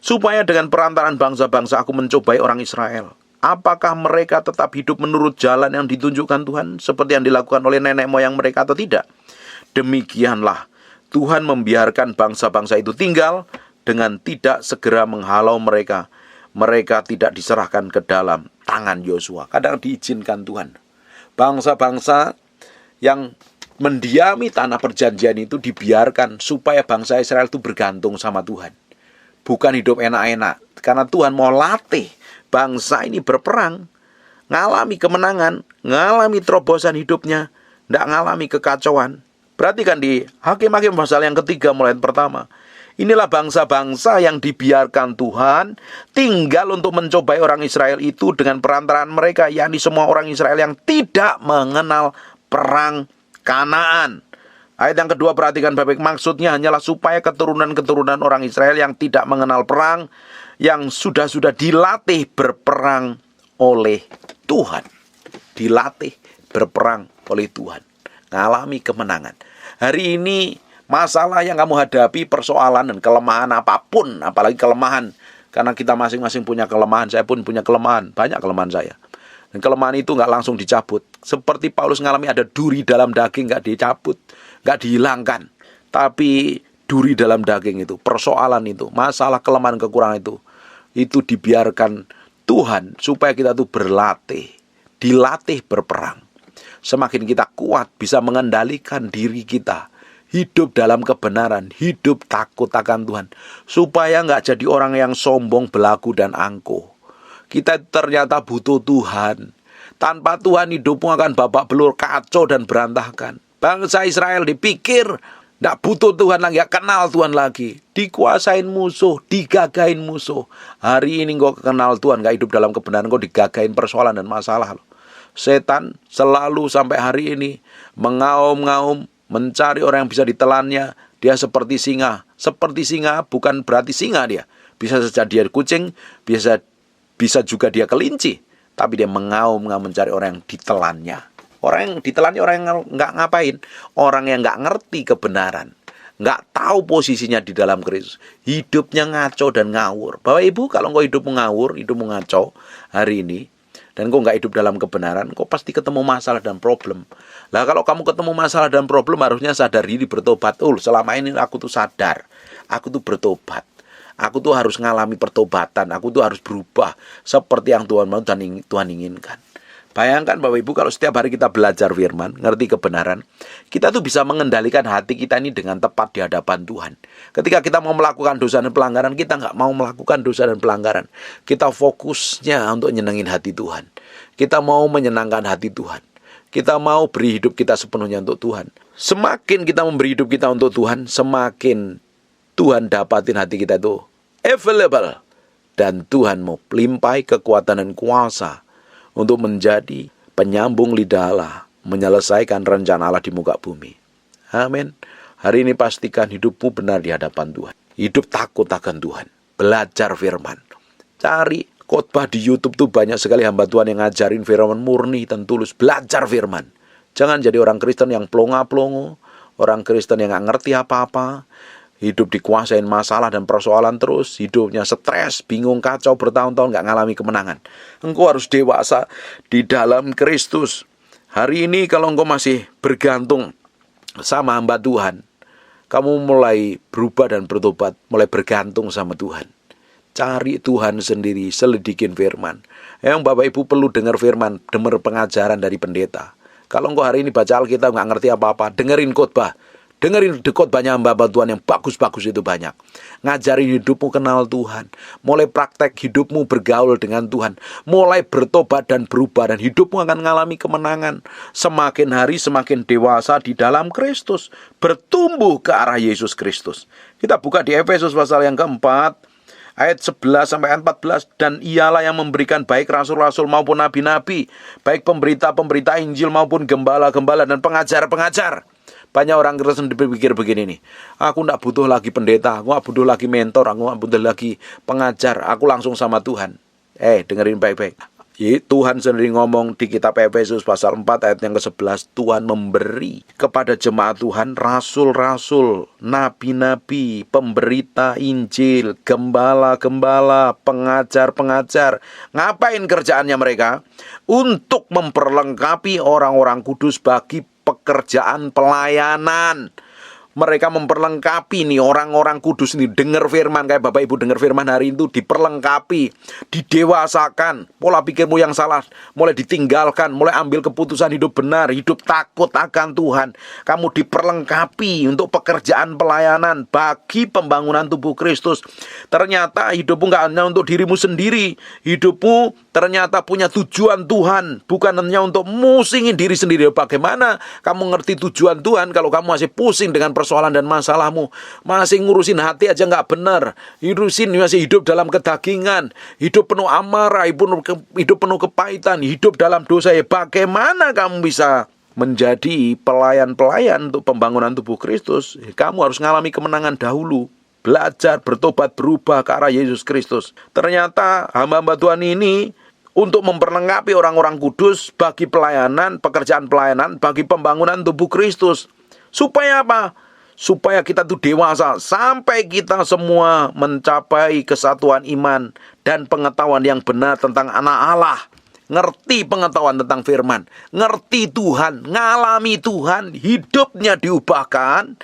Supaya dengan perantaraan bangsa-bangsa aku mencobai orang Israel. Apakah mereka tetap hidup menurut jalan yang ditunjukkan Tuhan, seperti yang dilakukan oleh nenek moyang mereka atau tidak? Demikianlah Tuhan membiarkan bangsa-bangsa itu tinggal dengan tidak segera menghalau mereka. Mereka tidak diserahkan ke dalam tangan Yosua. Kadang diizinkan Tuhan. Bangsa-bangsa yang mendiami tanah perjanjian itu dibiarkan supaya bangsa Israel itu bergantung sama Tuhan. Bukan hidup enak-enak. Karena Tuhan mau latih bangsa ini berperang, ngalami kemenangan, ngalami terobosan hidupnya, tidak ngalami kekacauan. Perhatikan di Hakim-Hakim pasal yang ketiga mulai ayat pertama. Inilah bangsa-bangsa yang dibiarkan Tuhan tinggal untuk mencobai orang Israel itu dengan perantaraan mereka, yakni semua orang Israel yang tidak mengenal perang Kanaan. Ayat yang kedua perhatikan baik-baik, maksudnya hanyalah supaya keturunan-keturunan orang Israel yang tidak mengenal perang, yang sudah dilatih berperang oleh Tuhan. Dilatih berperang oleh Tuhan. Ngalami kemenangan. Hari ini masalah yang kamu hadapi, persoalan dan kelemahan apapun, apalagi kelemahan. Karena kita masing-masing punya kelemahan, saya pun punya kelemahan, banyak kelemahan saya. Dan kelemahan itu nggak langsung dicabut. Seperti Paulus ngalami ada duri dalam daging, nggak dicabut, nggak dihilangkan. Tapi duri dalam daging itu, persoalan itu, masalah kelemahan kekurangan itu dibiarkan Tuhan supaya kita tuh berlatih, dilatih berperang. Semakin kita kuat, bisa mengendalikan diri kita, hidup dalam kebenaran, hidup takut akan Tuhan, supaya nggak jadi orang yang sombong, belagu, dan angkuh. Kita ternyata butuh Tuhan. Tanpa Tuhan hidupmu akan babak belur, kacau dan berantakan. Bangsa Israel dipikir nggak butuh Tuhan lagi, nggak kenal Tuhan lagi, dikuasain musuh, digagain musuh. Hari ini kau kenal Tuhan, nggak hidup dalam kebenaran, kau digagain persoalan dan masalah loh. Setan selalu sampai hari ini mengaum-ngaum, mencari orang yang bisa ditelannya. Dia seperti singa. Seperti singa bukan berarti singa dia. Bisa saja dia kucing, bisa juga dia kelinci. Tapi dia mengaum-ngaum mencari orang yang ditelannya. Orang yang ditelannya orang yang nggak ngapain. Orang yang nggak ngerti kebenaran. Nggak tahu posisinya di dalam Kristus. Hidupnya ngaco dan ngawur. Bapak Ibu, kalau engkau hidupmu ngawur, hidupmu ngaco hari ini, dan kau nggak hidup dalam kebenaran, kau pasti ketemu masalah dan problem. Lah kalau kamu ketemu masalah dan problem, harusnya sadar diri, bertobat. Selama ini aku tuh sadar, aku tuh bertobat, aku tuh harus ngalami pertobatan, aku tuh harus berubah seperti yang Tuhan mau dan Tuhan inginkan. Bayangkan Bapak Ibu, kalau setiap hari kita belajar firman, ngerti kebenaran, kita tuh bisa mengendalikan hati kita ini dengan tepat di hadapan Tuhan. Ketika kita mau melakukan dosa dan pelanggaran, kita nggak mau melakukan dosa dan pelanggaran. Kita fokusnya untuk nyenengin hati Tuhan. Kita mau menyenangkan hati Tuhan. Kita mau beri hidup kita sepenuhnya untuk Tuhan. Semakin kita memberi hidup kita untuk Tuhan, semakin Tuhan dapatin hati kita itu available. Dan Tuhan mau limpahi kekuatan dan kuasa untuk menjadi penyambung lidah Allah, menyelesaikan rencana Allah di muka bumi. Amin. Hari ini pastikan hidupmu benar di hadapan Tuhan. Hidup takut akan Tuhan. Belajar firman. Cari khotbah di YouTube tuh banyak sekali hamba Tuhan yang ngajarin firman murni dan tulus. Belajar firman. Jangan jadi orang Kristen yang plonga-plongo, orang Kristen yang gak ngerti apa-apa, hidup dikuasain masalah dan persoalan terus, hidupnya stres, bingung, kacau, bertahun-tahun gak ngalami kemenangan. Engkau harus dewasa di dalam Kristus. Hari ini kalau engkau masih bergantung sama hamba Tuhan, kamu mulai berubah dan bertobat, mulai bergantung sama Tuhan. Cari Tuhan sendiri, selidikin firman. Yang Bapak Ibu perlu dengar firman, dengar pengajaran dari pendeta. Kalau engkau hari ini baca Alkitab gak ngerti apa-apa, dengerin khotbah. Dengerin khotbahnya hamba Tuhan yang bagus-bagus itu banyak. Ngajarin hidupmu kenal Tuhan. Mulai praktek hidupmu bergaul dengan Tuhan. Mulai bertobat dan berubah. Dan hidupmu akan mengalami kemenangan. Semakin hari semakin dewasa di dalam Kristus. Bertumbuh ke arah Yesus Kristus. Kita buka di Efesus pasal yang keempat. Ayat 11 sampai 14. Dan ialah yang memberikan baik rasul-rasul maupun nabi-nabi. Baik pemberita-pemberita Injil maupun gembala-gembala dan pengajar-pengajar. Banyak orang Kristen berpikir begini nih, aku tidak butuh lagi pendeta, aku tidak butuh lagi mentor, aku tidak butuh lagi pengajar, aku langsung sama Tuhan. Dengerin baik-baik. Tuhan sendiri ngomong di kitab Efesus pasal 4 ayat yang ke-11, Tuhan memberi kepada jemaat Tuhan rasul-rasul, nabi-nabi, pemberita Injil, gembala-gembala, pengajar-pengajar. Ngapain kerjaannya mereka? Untuk memperlengkapi orang-orang kudus bagi pekerjaan pelayanan, Mereka memperlengkapi nih orang-orang kudus ini. Dengar firman, kayak Bapak Ibu dengar firman hari itu, diperlengkapi, didewasakan. Pola pikirmu yang salah mulai ditinggalkan, mulai ambil keputusan hidup benar, hidup takut akan Tuhan. Kamu diperlengkapi untuk pekerjaan pelayanan bagi pembangunan tubuh Kristus. Ternyata hidupmu nggak hanya untuk dirimu sendiri. Hidupmu ternyata punya tujuan Tuhan, bukan hanya untuk musingin diri sendiri. Bagaimana kamu ngerti tujuan Tuhan kalau kamu masih pusing dengan persoalan dan masalahmu, masih ngurusin hati aja nggak benar, masih hidup dalam kedagingan, hidup penuh amarah, hidup penuh kepahitan, hidup dalam dosa. Ya bagaimana kamu bisa menjadi pelayan-pelayan untuk pembangunan tubuh Kristus? Kamu harus mengalami kemenangan dahulu. Belajar, bertobat, berubah ke arah Yesus Kristus. Ternyata hamba-hamba Tuhan ini untuk memperlengkapi orang-orang kudus bagi pelayanan, pekerjaan pelayanan, bagi pembangunan tubuh Kristus. Supaya apa? Supaya kita tuh dewasa, sampai kita semua mencapai kesatuan iman dan pengetahuan yang benar tentang anak Allah. Ngerti pengetahuan tentang firman, ngerti Tuhan, ngalami Tuhan, hidupnya diubahkan.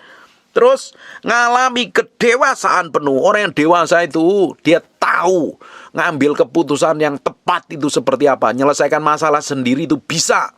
Terus ngalami kedewasaan penuh. Orang yang dewasa itu dia tahu ngambil keputusan yang tepat itu seperti apa. Menyelesaikan masalah sendiri itu bisa.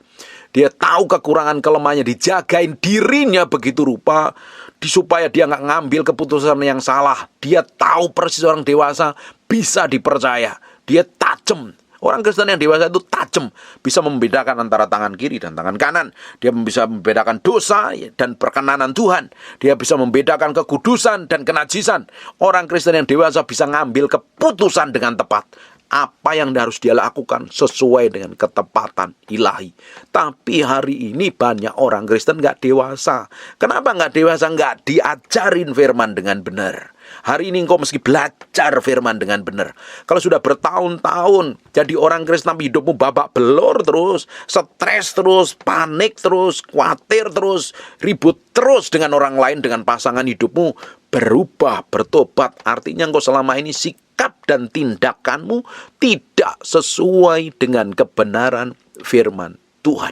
Dia tahu kekurangan kelemahannya, dijagain dirinya begitu rupa supaya dia nggak ngambil keputusan yang salah. Dia tahu persis orang dewasa bisa dipercaya. Dia tajam. Orang Kristen yang dewasa itu tajam, bisa membedakan antara tangan kiri dan tangan kanan. Dia bisa membedakan dosa dan perkenanan Tuhan. Dia bisa membedakan kekudusan dan kenajisan. Orang Kristen yang dewasa bisa ngambil keputusan dengan tepat. Apa yang harus dia lakukan sesuai dengan ketepatan ilahi. Tapi hari ini banyak orang Kristen nggak dewasa. Kenapa nggak dewasa? Nggak diajarin firman dengan benar. Hari ini engkau mesti belajar firman dengan benar. Kalau sudah bertahun-tahun jadi orang Kristen tapi hidupmu babak belur terus, stres terus, panik terus, khawatir terus, ribut terus dengan orang lain, dengan pasangan hidupmu, berubah, bertobat. Artinya engkau selama ini sikap dan tindakanmu tidak sesuai dengan kebenaran firman Tuhan.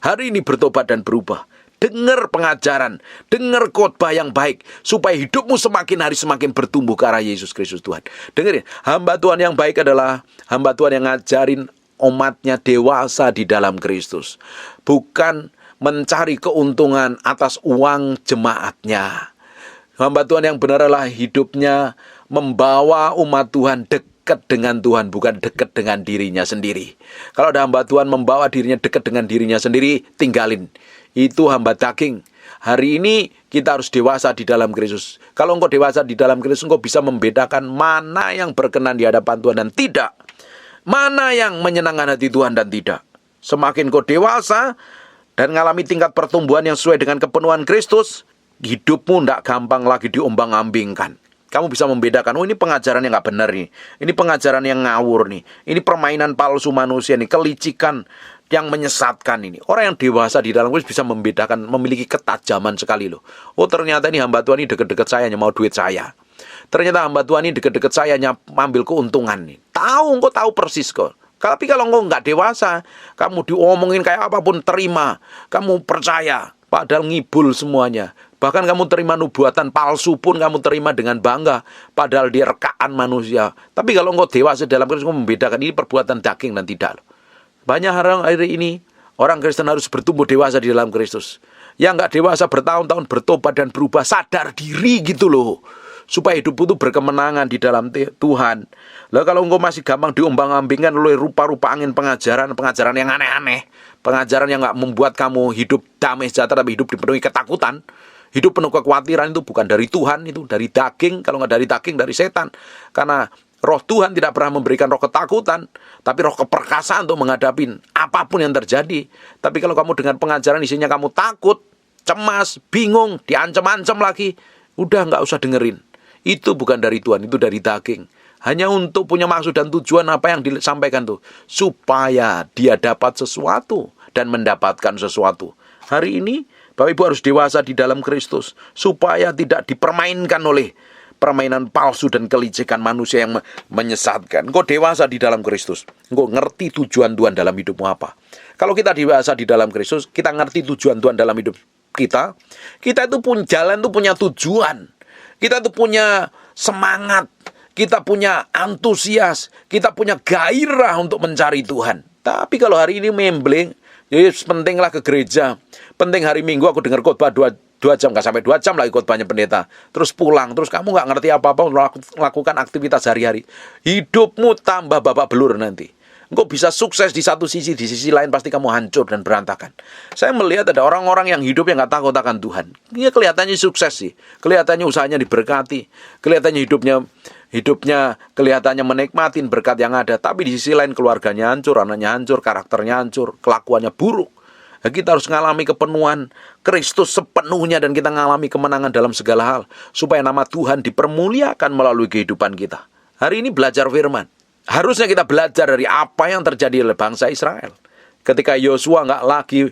Hari ini bertobat dan berubah. Dengar pengajaran, dengar khotbah yang baik, supaya hidupmu semakin hari semakin bertumbuh ke arah Yesus Kristus Tuhan. Dengerin, hamba Tuhan yang baik adalah hamba Tuhan yang ngajarin umatnya dewasa di dalam Kristus. Bukan mencari keuntungan atas uang jemaatnya. Hamba Tuhan yang benar adalah hidupnya membawa umat Tuhan dekat dengan Tuhan, bukan dekat dengan dirinya sendiri. Kalau ada hamba Tuhan membawa dirinya dekat dengan dirinya sendiri, tinggalin. Itu hamba daging. Hari ini kita harus dewasa di dalam Kristus. Kalau engkau dewasa di dalam Kristus, engkau bisa membedakan mana yang berkenan di hadapan Tuhan dan tidak. Mana yang menyenangkan hati Tuhan dan tidak. Semakin engkau dewasa dan mengalami tingkat pertumbuhan yang sesuai dengan kepenuhan Kristus, hidupmu tidak gampang lagi diombang-ambingkan. Kamu bisa membedakan, oh ini pengajaran yang nggak benar nih. Ini pengajaran yang ngawur nih. Ini permainan palsu manusia nih, kelicikan yang menyesatkan ini. Orang yang dewasa di dalam Kristus bisa membedakan, memiliki ketajaman sekali loh. Oh ternyata ini hamba Tuhan ini deket-deket saya, hanya mau duit saya. Ternyata hamba Tuhan ini deket-deket saya, hanya ambil keuntungan nih. Engkau tahu persis kok. Tapi kalau engkau nggak dewasa, kamu diomongin kayak apapun terima. Kamu percaya, padahal ngibul semuanya. Bahkan kamu terima nubuatan palsu pun kamu terima dengan bangga, padahal dia rekaan manusia. Tapi kalau engkau dewasa dalam Kristus, engkau membedakan ini perbuatan daging dan tidak loh. Banyak orang hari ini, orang Kristen harus bertumbuh dewasa di dalam Kristus. Yang nggak dewasa bertahun-tahun bertobat dan berubah, sadar diri gitu loh. Supaya hidupmu itu berkemenangan di dalam Tuhan. Lalu kalau engkau masih gampang diombang-ambingkan oleh rupa-rupa angin pengajaran yang aneh-aneh. Pengajaran yang nggak membuat kamu hidup damai sejahtera, tapi hidup dipenuhi ketakutan. Hidup penuh kekhawatiran itu bukan dari Tuhan, itu dari daging. Kalau nggak dari daging, dari setan. Karena Roh Tuhan tidak pernah memberikan roh ketakutan, tapi roh keperkasaan untuk menghadapi apapun yang terjadi. Tapi kalau kamu dengan pengajaran isinya kamu takut, cemas, bingung, diancam-ancam lagi, udah nggak usah dengerin. Itu bukan dari Tuhan, itu dari daging. Hanya untuk punya maksud dan tujuan apa yang disampaikan tuh, supaya dia dapat sesuatu dan mendapatkan sesuatu. Hari ini Bapak Ibu harus dewasa di dalam Kristus, supaya tidak dipermainkan oleh permainan palsu dan kelicikan manusia yang menyesatkan. Engkau dewasa di dalam Kristus. Engkau ngerti tujuan Tuhan dalam hidupmu apa. Kalau kita dewasa di dalam Kristus, kita ngerti tujuan Tuhan dalam hidup kita itu punya jalan, itu punya tujuan. Kita itu punya semangat, kita punya antusias, kita punya gairah untuk mencari Tuhan. Tapi kalau hari ini membleng, jadi pentinglah ke gereja. Penting hari Minggu aku dengar khotbah 2 jam, nggak sampai 2 jam lagi khotbahnya pendeta. Terus pulang, terus kamu nggak ngerti apa-apa, melakukan aktivitas sehari-hari. Hidupmu tambah babak belur nanti. Engkau bisa sukses di satu sisi, di sisi lain pasti kamu hancur dan berantakan. Saya melihat ada orang-orang yang hidupnya nggak takut akan Tuhan. Dia kelihatannya sukses sih, kelihatannya usahanya diberkati, kelihatannya hidupnya kelihatannya menikmatin berkat yang ada. Tapi di sisi lain keluarganya hancur, anaknya hancur, karakternya hancur, kelakuannya buruk. Nah, kita harus mengalami kepenuhan Kristus sepenuhnya dan kita mengalami kemenangan dalam segala hal. Supaya nama Tuhan dipermuliakan melalui kehidupan kita. Hari ini belajar firman. Harusnya kita belajar dari apa yang terjadi oleh bangsa Israel. Ketika Yosua nggak lagi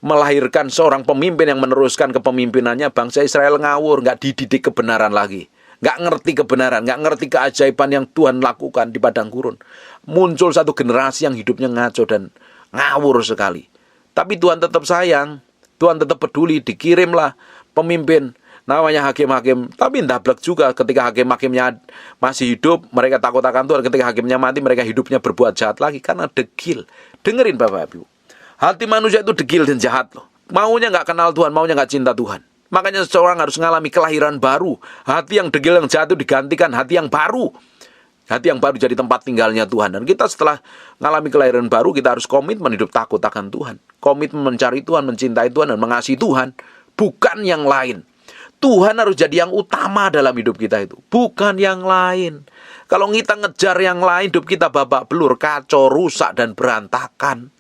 melahirkan seorang pemimpin yang meneruskan kepemimpinannya, bangsa Israel ngawur, nggak dididik kebenaran lagi. Nggak ngerti kebenaran, nggak ngerti keajaiban yang Tuhan lakukan di padang gurun. Muncul satu generasi yang hidupnya ngaco dan ngawur sekali. Tapi Tuhan tetap sayang, Tuhan tetap peduli, dikirimlah pemimpin namanya hakim-hakim, tapi ndablek juga ketika hakim-hakimnya masih hidup, mereka takut akan Tuhan. Ketika hakimnya mati, mereka hidupnya berbuat jahat lagi karena degil. Dengerin Bapak Ibu, hati manusia itu degil dan jahat loh. Maunya nggak kenal Tuhan, maunya nggak cinta Tuhan. Makanya seseorang harus mengalami kelahiran baru. Hati yang degil, yang jahat itu digantikan hati yang baru. Hati yang baru jadi tempat tinggalnya Tuhan. Dan kita setelah mengalami kelahiran baru, kita harus komitmen hidup takut akan Tuhan. Komitmen mencari Tuhan, mencintai Tuhan, dan mengasihi Tuhan. Bukan yang lain. Tuhan harus jadi yang utama dalam hidup kita itu, bukan yang lain. Kalau kita ngejar yang lain, hidup kita babak belur, kacau, rusak, dan berantakan.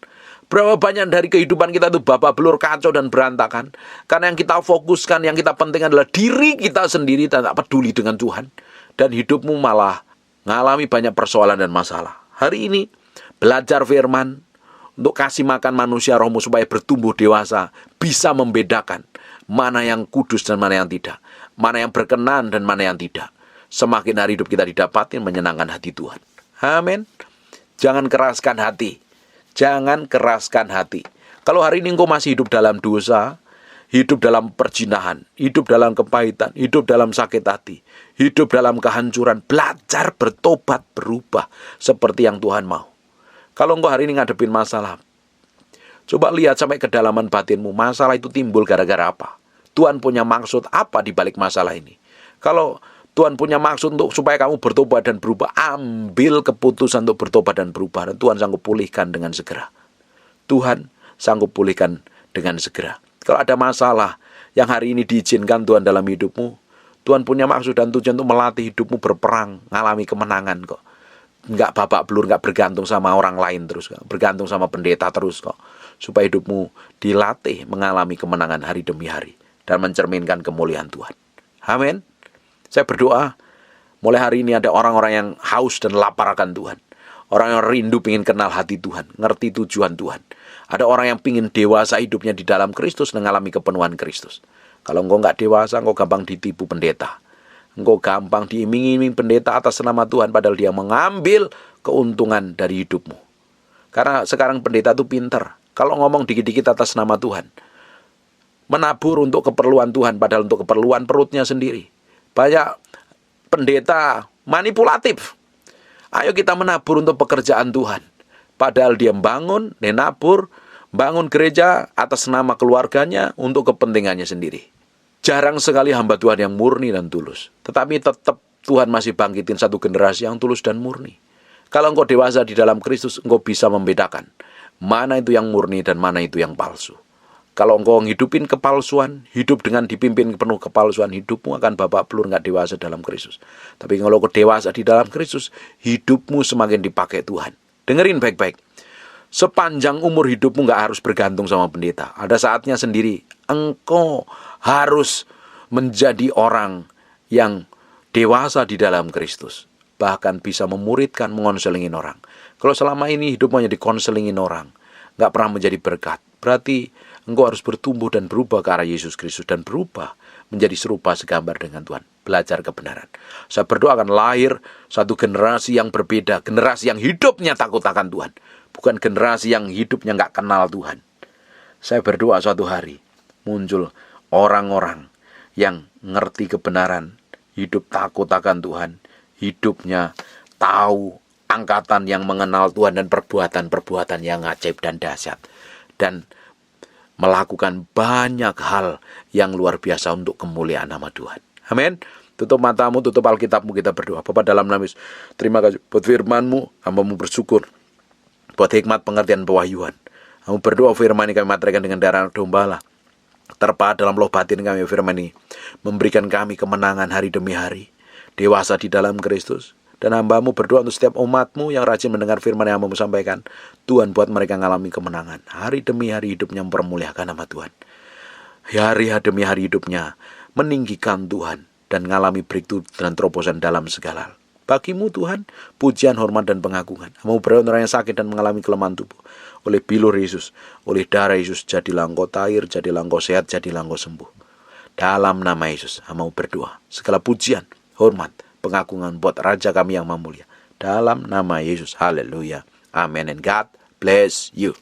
Berapa banyak dari kehidupan kita itu babak belur, kacau, dan berantakan. Karena yang kita fokuskan, yang kita pentingkan adalah diri kita sendiri dan tak peduli dengan Tuhan. Dan hidupmu malah mengalami banyak persoalan dan masalah. Hari ini, belajar firman untuk kasih makan manusia rohmu supaya bertumbuh dewasa, bisa membedakan mana yang kudus dan mana yang tidak, mana yang berkenan dan mana yang tidak. Semakin hari hidup kita didapatin menyenangkan hati Tuhan. Amin. Jangan keraskan hati. Jangan keraskan hati. Kalau hari ini engkau masih hidup dalam dosa, hidup dalam perjinahan, hidup dalam kepahitan, hidup dalam sakit hati, hidup dalam kehancuran, belajar bertobat, berubah seperti yang Tuhan mau. Kalau engkau hari ini ngadepin masalah, coba lihat sampai kedalaman batinmu. Masalah itu timbul gara-gara apa? Tuhan punya maksud apa di balik masalah ini? Kalau Tuhan punya maksud untuk supaya kamu bertobat dan berubah, ambil keputusan untuk bertobat dan berubah. Dan Tuhan sanggup pulihkan dengan segera. Tuhan sanggup pulihkan dengan segera. Kalau ada masalah yang hari ini diizinkan Tuhan dalam hidupmu, Tuhan punya maksud dan tujuan untuk melatih hidupmu berperang, ngalami kemenangan kok. Nggak babak belur, nggak bergantung sama orang lain terus, bergantung sama pendeta terus kok. Supaya hidupmu dilatih mengalami kemenangan hari demi hari dan mencerminkan kemuliaan Tuhan. Amin. Saya berdoa mulai hari ini ada orang-orang yang haus dan lapar akan Tuhan. Orang yang rindu ingin kenal hati Tuhan, ngerti tujuan Tuhan. Ada orang yang ingin dewasa hidupnya di dalam Kristus dan mengalami kepenuhan Kristus. Kalau engkau nggak dewasa, engkau gampang ditipu pendeta. Engkau gampang diiming-iming pendeta atas nama Tuhan, padahal dia mengambil keuntungan dari hidupmu. Karena sekarang pendeta itu pinter. Kalau ngomong dikit-dikit atas nama Tuhan, menabur untuk keperluan Tuhan, padahal untuk keperluan perutnya sendiri. Banyak pendeta manipulatif. Ayo kita menabur untuk pekerjaan Tuhan. Padahal dia bangun, dia nabur, bangun gereja atas nama keluarganya untuk kepentingannya sendiri. Jarang sekali hamba Tuhan yang murni dan tulus. Tetapi tetap Tuhan masih bangkitin satu generasi yang tulus dan murni. Kalau engkau dewasa di dalam Kristus, engkau bisa membedakan mana itu yang murni dan mana itu yang palsu. Kalau engkau ngidupin kepalsuan, hidup dengan dipimpin penuh kepalsuan, hidupmu akan babak belur, nggak dewasa dalam Kristus. Tapi kalau engkau dewasa di dalam Kristus, hidupmu semakin dipakai Tuhan. Dengerin baik-baik. Sepanjang umur hidupmu nggak harus bergantung sama pendeta. Ada saatnya sendiri, engkau harus menjadi orang yang dewasa di dalam Kristus. Bahkan bisa memuridkan, mengonselingin orang. Kalau selama ini hidupmu hanya dikonselingin orang, nggak pernah menjadi berkat, berarti engkau harus bertumbuh dan berubah ke arah Yesus Kristus dan berubah menjadi serupa segambar dengan Tuhan. Belajar kebenaran. Saya berdoa akan lahir satu generasi yang berbeda, generasi yang hidupnya takut akan Tuhan, bukan generasi yang hidupnya nggak kenal Tuhan. Saya berdoa suatu hari muncul orang-orang yang ngerti kebenaran, hidup takut akan Tuhan, hidupnya tahu angkatan yang mengenal Tuhan dan perbuatan-perbuatan yang ajaib dan dahsyat, dan melakukan banyak hal yang luar biasa untuk kemuliaan nama Tuhan. Amin. Tutup matamu, tutup Alkitabmu, kita berdoa. Bapa dalam nama Yesus, terima kasih buat firman-Mu, hamba-Mu bersyukur buat hikmat, pengertian, pewahyuan. Kami berdoa firman ini kami materaikan dengan darah domba, terpahat dalam loh batin kami. Firman ini memberikan kami kemenangan hari demi hari, dewasa di dalam Kristus. Dan hamba-Mu berdoa untuk setiap umat-Mu yang rajin mendengar firman yang hamba-Mu sampaikan. Tuhan, buat mereka mengalami kemenangan hari demi hari hidupnya, mempermuliakan nama Tuhan. Hari demi hari hidupnya meninggikan Tuhan dan mengalami breakthrough dan terobosan dalam segala hal. Bagi-Mu Tuhan, pujian, hormat, dan pengagungan. Hamba-Mu berdoa untuk orang yang sakit dan mengalami kelemahan tubuh, oleh bilur Yesus, oleh darah Yesus, jadilah engkau tahir, jadilah engkau sehat, jadilah engkau sembuh. Dalam nama Yesus, hamba-Mu berdoa. Segala pujian, hormat, pengagungan buat Raja kami yang mulia. Dalam nama Yesus, haleluya. Amen. And God bless you.